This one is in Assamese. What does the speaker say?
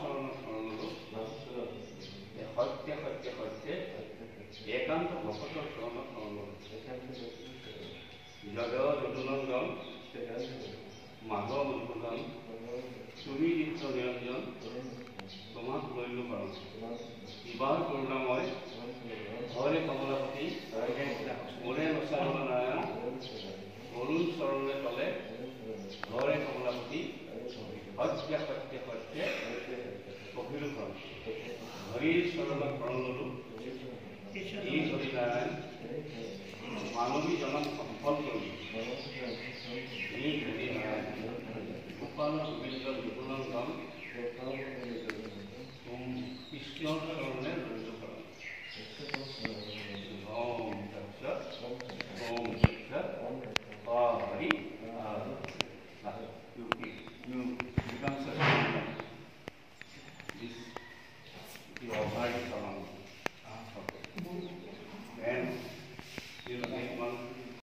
শৰণ শৰণলো সত্য সত্য সত্য একান্ত ভকতৰ শৰণ শৰণলো যদ যদুনন্দন মাধৱ মধুসূদন তুমি নিত্য নিৰঞ্জন তোমাক লৈলো পাৰোঁ ইবাৰ কৰুণাময় হৰে কমলাপতি মোৰে নচাৰণ নাৰায়ণ অৰুণ চৰণে তলে হৰে কমলাপতি সত্য সত্য সত্য কপিলো ঘৰ হৰিৰ চৰণত শৰণ ললো ই হৰি নাৰায়ণ মানৱী জনক সফল কৰিলো ই হৰি নাৰায়ণ গোপাল গোবিন্দ বিপুলন্দন কৃষ্ণৰ চৰণে লৈলো পাৰোঁ ওম তৎসৎ ওম তৎসৎ হৰি